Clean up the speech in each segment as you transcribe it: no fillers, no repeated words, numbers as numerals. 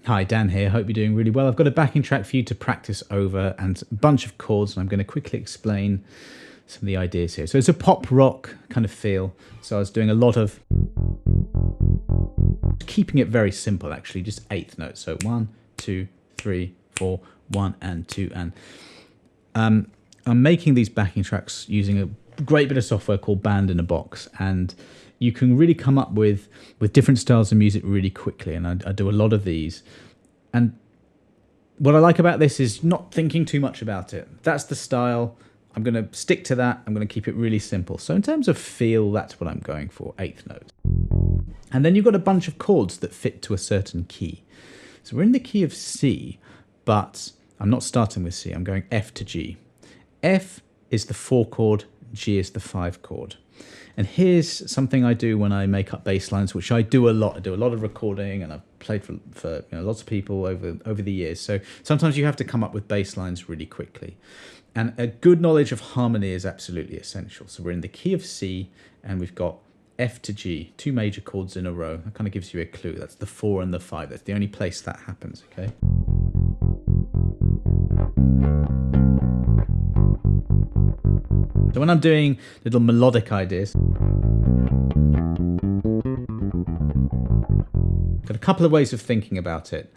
Hi, Dan here. Hope you're doing really well. I've got a backing track for you to practice over and a bunch of chords, and I'm going to quickly explain some of the ideas here. So it's a pop rock kind of feel. So I was doing a lot of keeping it very simple, actually, just eighth notes. So 1, 2, 3, 4, 1 and 2. And I'm making these backing tracks using a great bit of software called Band in a Box, and you can really come up with different styles of music really quickly, and I do a lot of these. And what I like about this is not thinking too much about it. That's the style. I'm going to stick to that. I'm going to keep it really simple. So in terms of feel, that's what I'm going for, eighth notes. And then you've got a bunch of chords that fit to a certain key. So we're in the key of C, but I'm not starting with C. I'm going F to G. F is the 4 chord, G is the 5 chord. And here's something I do when I make up bass lines, which I do a lot. I do a lot of recording, and I've played for lots of people over the years. So sometimes you have to come up with bass lines really quickly. And a good knowledge of harmony is absolutely essential. So we're in the key of C, and we've got F to G, 2 major chords in a row. That kind of gives you a clue. That's the 4 and the 5. That's the only place that happens, okay? So when I'm doing little melodic ideas, got a couple of ways of thinking about it.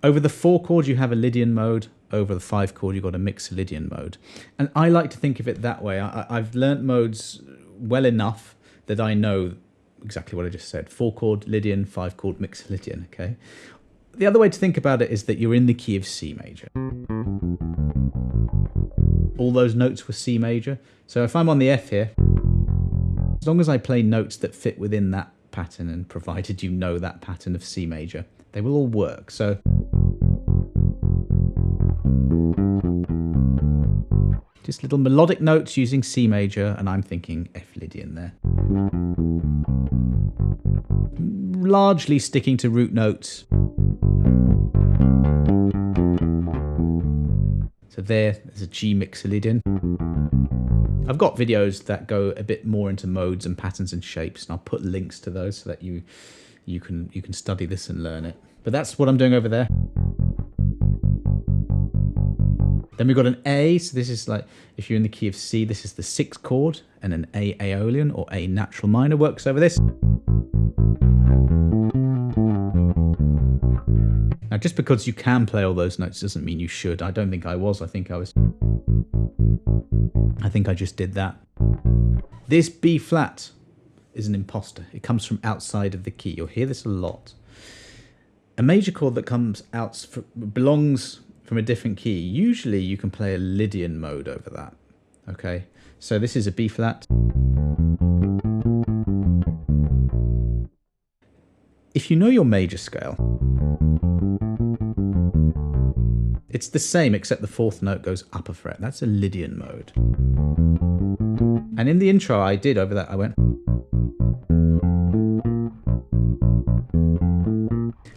Over the 4 chord, you have a Lydian mode. Over the 5 chord, you've got a Mixolydian mode. And I like to think of it that way. I've learnt modes well enough that I know exactly what I just said. 4 chord Lydian, 5 chord Mixolydian, okay? The other way to think about it is that you're in the key of C major. All those notes were C major. So if I'm on the F here, as long as I play notes that fit within that pattern, and provided you know that pattern of C major, they will all work. So just little melodic notes using C major, and I'm thinking F Lydian there. Largely sticking to root notes. So there's a G Mixolydian. I've got videos that go a bit more into modes and patterns and shapes, and I'll put links to those so that you can study this and learn it. But that's what I'm doing over there. Then we've got an A, so this is like, if you're in the key of C, this is the 6th chord, and an A Aeolian or A natural minor works over this. Now, just because you can play all those notes doesn't mean you should. I don't think I was. I think I just did that. This B flat is an imposter. It comes from outside of the key. You'll hear this a lot. A major chord that comes out belongs from a different key. Usually you can play a Lydian mode over that. Okay, so this is a B flat. If you know your major scale, it's the same except the 4th note goes up a fret. That's a Lydian mode. And in the intro I did over that, I went.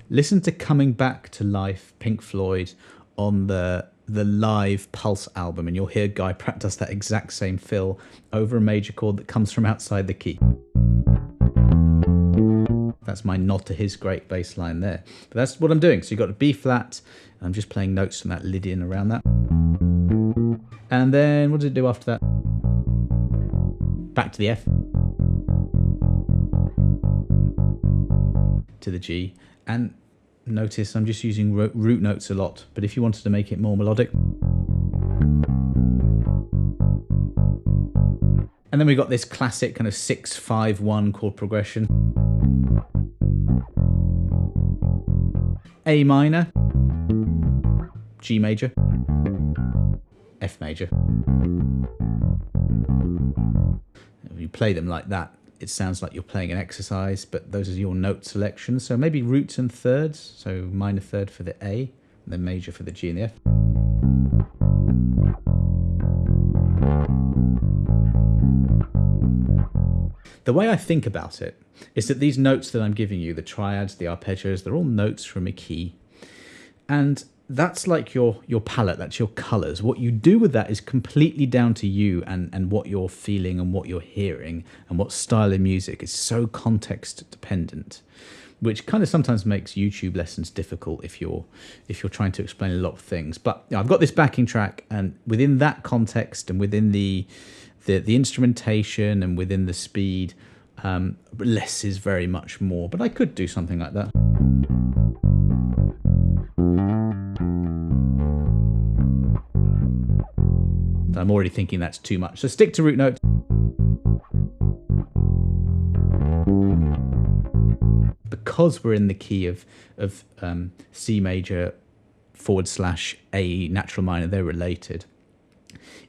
Listen to Coming Back to Life, Pink Floyd, on the live Pulse album, and you'll hear Guy Pratt does that exact same fill over a major chord that comes from outside the key. That's my nod to his great bass line there. But that's what I'm doing. So you've got a B flat, and I'm just playing notes from that Lydian around that. And then what does it do after that? Back to the F. To the G. And notice I'm just using root notes a lot, but if you wanted to make it more melodic. And then we've got this classic kind of 6-5-1 chord progression. A minor, G major, F major. If you play them like that, it sounds like you're playing an exercise, but those are your note selections. So maybe roots and thirds. So minor third for the A, and then major for the G and the F. The way I think about it is that these notes that I'm giving you, the triads, the arpeggios, they're all notes from a key. And that's like your palette, that's your colors. What you do with that is completely down to you and what you're feeling and what you're hearing and what style of music. Is so context dependent. which kind of sometimes makes YouTube lessons difficult if you're trying to explain a lot of things. But I've got this backing track, and within that context and within the instrumentation and within the speed, less is very much more. But I could do something like that. I'm already thinking that's too much. So stick to root notes. Because we're in the key of C major / A natural minor, they're related.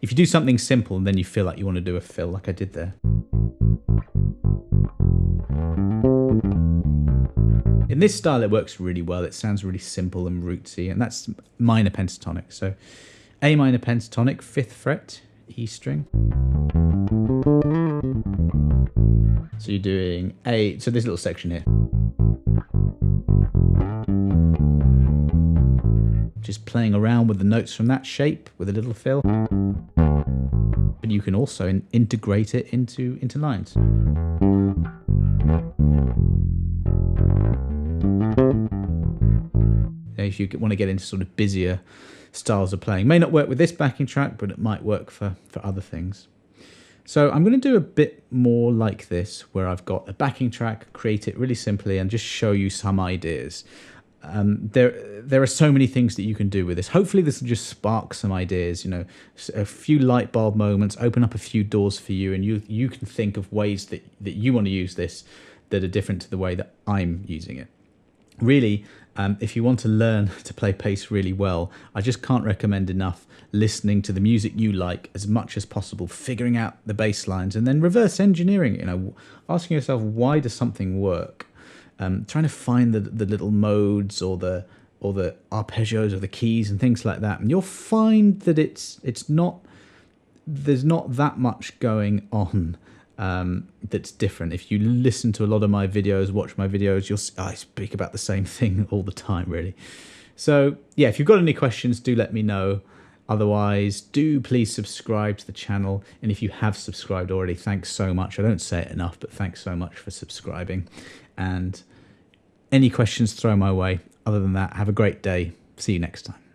If you do something simple and then you feel like you want to do a fill, like I did there. In this style, it works really well. It sounds really simple and rootsy, and that's minor pentatonic. So A minor pentatonic, 5th fret, E string. So you're doing A, so this little section here. Just playing around with the notes from that shape with a little fill. But you can also integrate it into lines. If you want to get into sort of busier styles of playing, may not work with this backing track, but it might work for other things. So I'm going to do a bit more like this, where I've got a backing track, create it really simply, and just show you some ideas. There are so many things that you can do with this. Hopefully this will just spark some ideas, you know, a few light bulb moments, open up a few doors for you, and you can think of ways that you want to use this that are different to the way that I'm using it. Really, if you want to learn to play bass really well, I just can't recommend enough listening to the music you like as much as possible, figuring out the bass lines, and then reverse engineering it, you know, asking yourself, why does something work? Trying to find the little modes or the arpeggios or the keys and things like that, and you'll find that there's not that much going on that's different. If you listen to a lot of my videos, watch my videos, I speak about the same thing all the time, really. So yeah, if you've got any questions, do let me know. Otherwise, do please subscribe to the channel. And if you have subscribed already, thanks so much. I don't say it enough, but thanks so much for subscribing. And any questions, throw my way. Other than that, have a great day. See you next time.